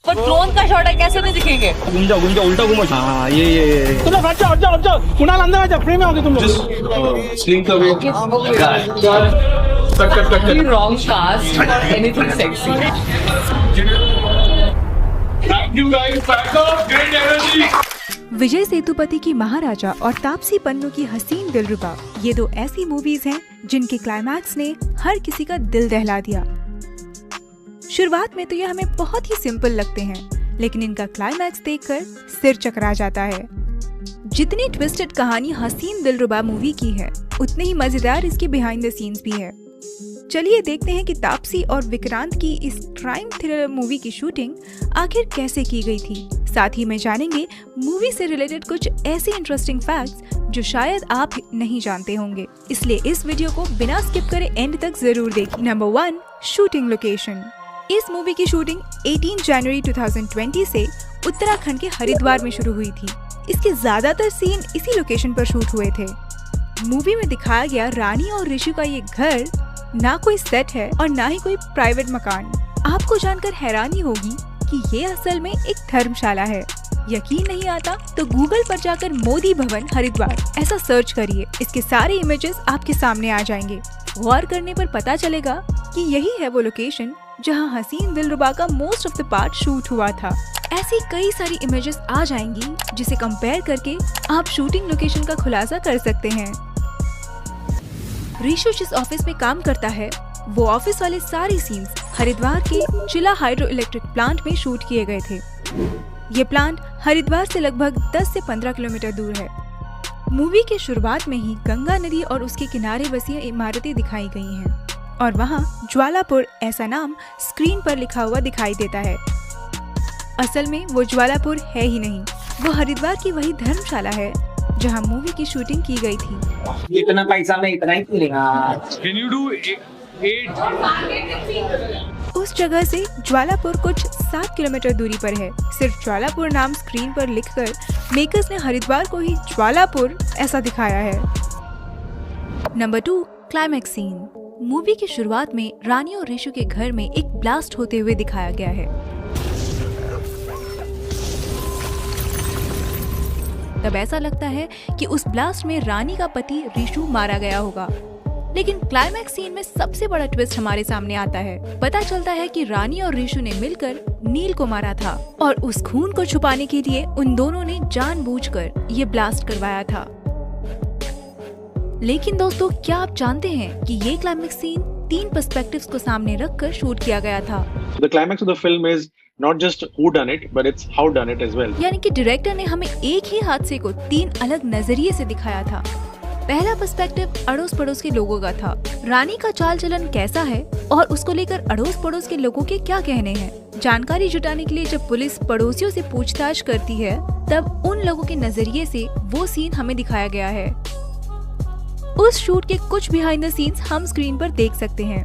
पर ड्रोन का शॉट है, कैसे नहीं दिखेंगे? घूम जाओ उल्टा घूमो। हाँ ये तुम लोग हट जाओ कुणाल अंदर आ जाओ, फ्रेम में आओगे तुम लोग। Sling away Wrong cast. Anything sexy. Thank you guys, great energy. Vijay Sethupathi की महाराजा और तापसी पन्नू की हसीन दिलरुबा, ये दो ऐसी मूवीज हैं जिनके क्लाइमैक्स ने हर किसी का दिल दहला दिया। शुरुआत में तो ये हमें बहुत ही सिंपल लगते हैं, लेकिन इनका क्लाइमैक्स देखकर सिर चकरा जाता है। जितनी ट्विस्टेड कहानी हसीन दिलरुबा मूवी की है, उतने ही मजेदार इसके बिहाइंड द सीन्स भी है। चलिए देखते हैं कि तापसी और विक्रांत की इस क्राइम थ्रिलर मूवी की शूटिंग आखिर कैसे की गई थी। साथ ही में जानेंगे मूवी से रिलेटेड कुछ ऐसे इंटरेस्टिंग फैक्ट्स जो शायद आप नहीं जानते होंगे, इसलिए इस वीडियो को बिना स्किप करे एंड तक जरूर देखिए। Number 1, shooting location. इस मूवी की शूटिंग 18 जनवरी 2020 से उत्तराखंड के हरिद्वार में शुरू हुई थी। इसके ज्यादातर सीन इसी लोकेशन पर शूट हुए थे। मूवी में दिखाया गया रानी और ऋषि का ये घर ना कोई सेट है और ना ही कोई प्राइवेट मकान। आपको जानकर हैरानी होगी कि ये असल में एक धर्मशाला है। यकीन नहीं आता तो गूगल पर जाकर मोदी भवन हरिद्वार ऐसा सर्च करिए, इसके सारे इमेजेस आपके सामने आ जाएंगे। गौर करने पर पता चलेगा कि यही है वो लोकेशन जहां हसीन दिलरुबा का most of the part shoot हुआ था। ऐसी कई सारी इमेजेस आ जाएंगी जिसे कंपेयर करके आप शूटिंग लोकेशन का खुलासा कर सकते हैं। ऋषु जिस ऑफिस में काम करता है, वो ऑफिस वाले सारे सीन्स हरिद्वार के चिला हाइड्रो इलेक्ट्रिक प्लांट में शूट किए गए थे। ये प्लांट हरिद्वार से लगभग 10 से 15 किलोमीटर दूर है। मूवी के शुरुआत में ही गंगा नदी और उसके किनारे बसी इमारतें दिखाई गई हैं और वहाँ ज्वालापुर ऐसा नाम स्क्रीन पर लिखा हुआ दिखाई देता है। असल में वो ज्वालापुर है ही नहीं, वो हरिद्वार की वही धर्मशाला है जहाँ मूवी की शूटिंग की गई थी। इतना पैसा में इतना ही मिलेगा। Can you do 8? उस जगह से ज्वालापुर कुछ 7 किलोमीटर दूरी पर है। सिर्फ ज्वालापुर नाम स्क्रीन पर लिखकर मेकर्स ने हरिद्वार को ही ज्वालापुर ऐसा दिखाया है। Number 2, climax scene. मूवी की शुरुआत में रानी और ऋषु के घर में एक ब्लास्ट होते हुए दिखाया गया है। तब ऐसा लगता है कि उस ब्लास्ट में रानी का पति ऋषु मारा गया होगा, लेकिन क्लाइमैक्स सीन में सबसे बड़ा ट्विस्ट हमारे सामने आता है। पता चलता है कि रानी और ऋषु ने मिलकर नील को मारा था और उस खून को छुपाने के लिए उन दोनों ने जानबूझकर ये ब्लास्ट करवाया था। लेकिन दोस्तों, क्या आप जानते हैं कि ये क्लाइमैक्स सीन 3 पर्सपेक्टिव्स को सामने रखकर शूट किया गया था। The climax of the film is not just who done it, but it's how done it as well. यानी कि डायरेक्टर ने हमें एक ही हादसे को 3 अलग नजरिए से दिखाया था। पहला पर्सपेक्टिव अड़ोस पड़ोस के लोगों का था। रानी का चाल चलन कैसा है और उसको लेकर अड़ोस पड़ोस के लोगों के क्या कहने हैं। जानकारी जुटाने के लिए जब पुलिस पड़ोसियों से पूछताछ करती है, तब उन लोगों के नजरिए से वो सीन हमें दिखाया गया है। उस शूट के कुछ बिहाइंड द सीन्स हम स्क्रीन पर देख सकते हैं।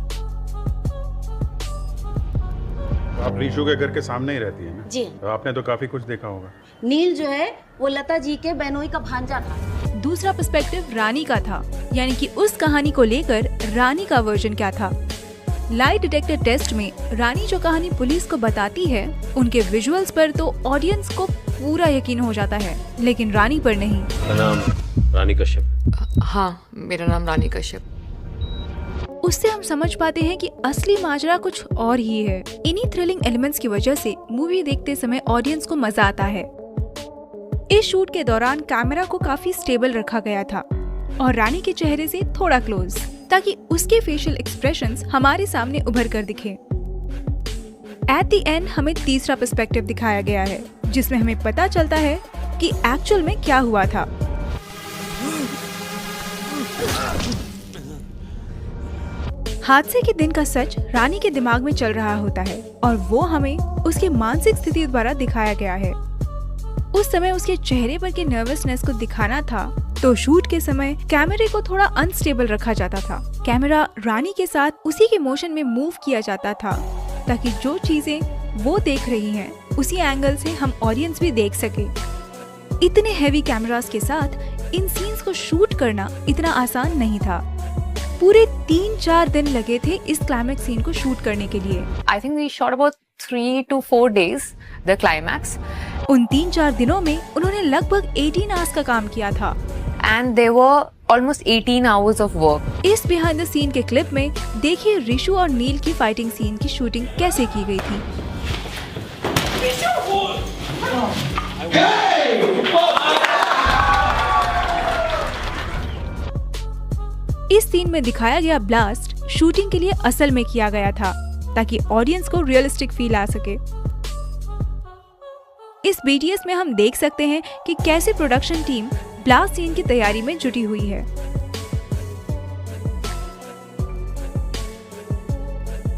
आप ऋषु के घर के सामने ही रहती है ना? जी। तो आपने तो काफी कुछ देखा होगा। नील जो है वो लता जी के बहनोई का भांजा था। दूसरा पर्सपेक्टिव रानी का था, यानी कि उस कहानी को लेकर रानी का वर्जन क्या था। लाई डिटेक्टर टेस्ट में रानी जो कहानी पुलिस को बताती है, उनके विजुअल्स पर तो ऑडियंस को पूरा यकीन हो जाता है, लेकिन रानी पर नहीं। नाम रानी कश्यप। हाँ, मेरा नाम रानी कश्यप। उससे हम समझ पाते हैं कि असली माजरा कुछ और ही है। इन्हीं थ्रिलिंग एलिमेंट्स की वजह से मूवी देखते समय ऑडियंस को मजा आता है। इस शूट के दौरान कैमरा को काफी स्टेबल रखा गया था और रानी के चेहरे से थोड़ा क्लोज, ताकि उसके फेशियल एक्सप्रेशंस हमारे सामने उभर कर दिखे। एट द एंड हमें तीसरा पर्सपेक्टिव दिखाया गया है, जिसमें हमें पता चलता है कि एक्चुअल में क्या हुआ था। हादसे के दिन का सच रानी के दिमाग में चल रहा होता है और वो हमें उसकी मानसिक स्थिति द्वारा दिखाया गया है। उस समय उसके चेहरे पर के नर्वसनेस को दिखाना था, तो शूट के समय कैमरे को थोड़ा अनस्टेबल रखा जाता था। कैमरा रानी के साथ उसी के मोशन में मूव किया जाता था, ताकि जो चीजें वो देख रही हैं, उसी एंगल से हम ऑडियंस भी देख सके। इतने हैवी कैमरास के साथ इन सीन्स को शूट करना इतना आसान नहीं था। पूरे 3-4 दिन लगे थे इस क्लाइमैक्स सीन को शूट करने के लिए। I think we shot about 3 to 4 days, the climax. उन 3-4 दिनों में उन्होंने लगभग 18 आवर्स का काम किया था। And there were almost 18 hours of work. इस बिहाइंड द सीन के क्लिप में देखिए रिशु और नील की फाइटिंग सीन की शूटिंग कैसे की गई थी। इस सीन में दिखाया गया ब्लास्ट शूटिंग के लिए असल में किया गया था ताकि ऑडियंस को रियलिस्टिक फील आ सके। इस BTS में हम देख सकते हैं कि कैसे प्रोडक्शन टीम ब्लास्ट सीन की तैयारी में जुटी हुई है।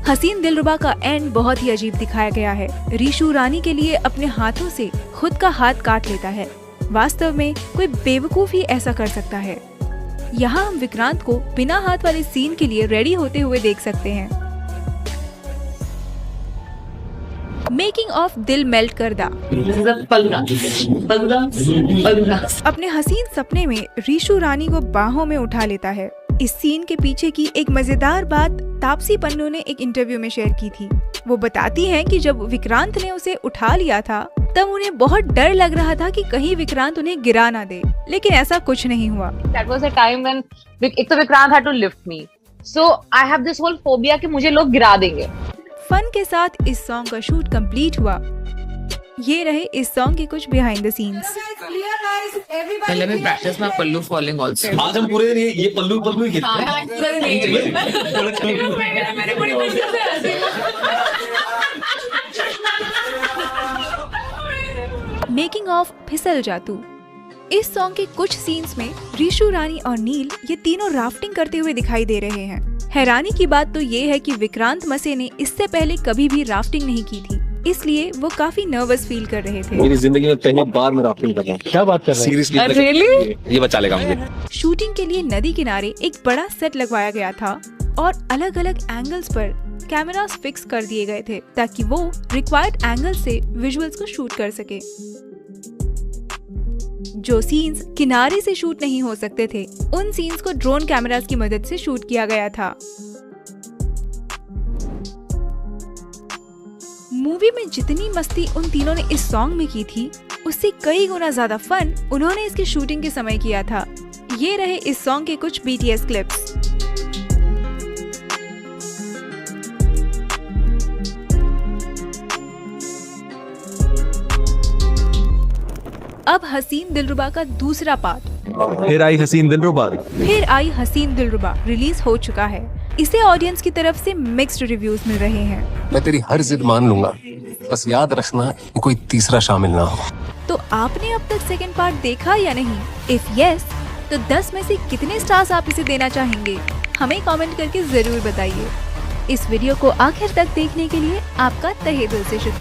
हसीन दिलरुबा का एंड बहुत ही अजीब दिखाया गया है। रिशु रानी के लिए अपने हाथों से खुद का हाथ काट लेता है। वास्तव में कोई बेवकूफ ही ऐसा कर सकता है। यहाँ हम विक्रांत को बिना हाथ वाले सीन के लिए रेडी होते हुए देख सकते हैं। मेकिंग ऑफ दिल मेल्ट करदा। अपने हसीन सपने में रिशु रानी को बाहों में उठा लेता है। इस सीन के पीछे की एक मजेदार बात तापसी पन्नू ने एक इंटरव्यू में शेयर की थी। वो बताती हैं कि जब विक्रांत ने उसे उठा लिया था तब उन्हें बहुत डर लग रहा था कि कहीं विक्रांत उन्हें गिरा ना दे, लेकिन ऐसा कुछ नहीं हुआ। That was a time when एक तो Vikrant had to lift me, so I have this whole phobia कि मुझे लोग गिरा देंगे। फन के साथ इस सॉन्ग का शूट कंप्लीट हुआ। ये रहे इस सॉन्ग के कुछ बिहाइंड द सीन्स। पहले मैं प्रैक्टिस में पल्लू फॉलिंग आल्सो। आज हम पूरे दिन ये पल्लू ही खेलते मेकिंग ऑफ फिसल जातू। इस सॉन्ग के कुछ सीन्स में रिशु रानी और नील ये तीनों राफ्टिंग करते हुए दिखाई दे रहे हैं। हैरानी की बात तो ये है कि विक्रांत मसे ने इससे पहले कभी भी राफ्टिंग नहीं की थी, इसलिए वो काफी नर्वस फील कर रहे थे। मेरी जिंदगी में पहली बार मैं राफ्टिंग कर रहा हूँ। क्या बात कर रहे हैं? सीरियसली ये बचा लेगा मुझे। शूटिंग के लिए नदी किनारे एक बड़ा सेट लगवाया गया था और अलग अलग एंगल्स पर कैमरास फिक्स कर दिए गए थे ताकि वो रिक्वायर्ड एंगल से विजुअल्स को शूट कर सके। जो सीन्स किनारे से शूट नहीं हो सकते थे उन सीन्स को ड्रोन कैमरास की मदद से शूट किया गया था। मूवी में जितनी मस्ती उन तीनों ने इस सॉन्ग में की थी उससे कई गुना ज्यादा फन उन्होंने इसकी शूटिंग के समय किया था। ये रहे इस सॉन्ग के कुछ BTS क्लिप्स। अब हसीन दिलरुबा का दूसरा पार्ट फिर आई हसीन दिलरुबा। फिर आई हसीन दिलरुबा रिलीज हो चुका है। इसे ऑडियंस की तरफ से मिक्स्ड रिव्यूज मिल रहे हैं। मैं तेरी हर जिद मान लूंगा, बस याद रखना कोई तीसरा शामिल ना हो। तो आपने अब तक सेकंड पार्ट देखा या नहीं? इफ यस तो 10 में से कितने स्टार्स आप इसे देना चाहेंगे? हमें कमेंट करके जरूर बताइए। इस वीडियो को आखिर तक देखने के लिए आपका तहे दिल से शुक्रिया।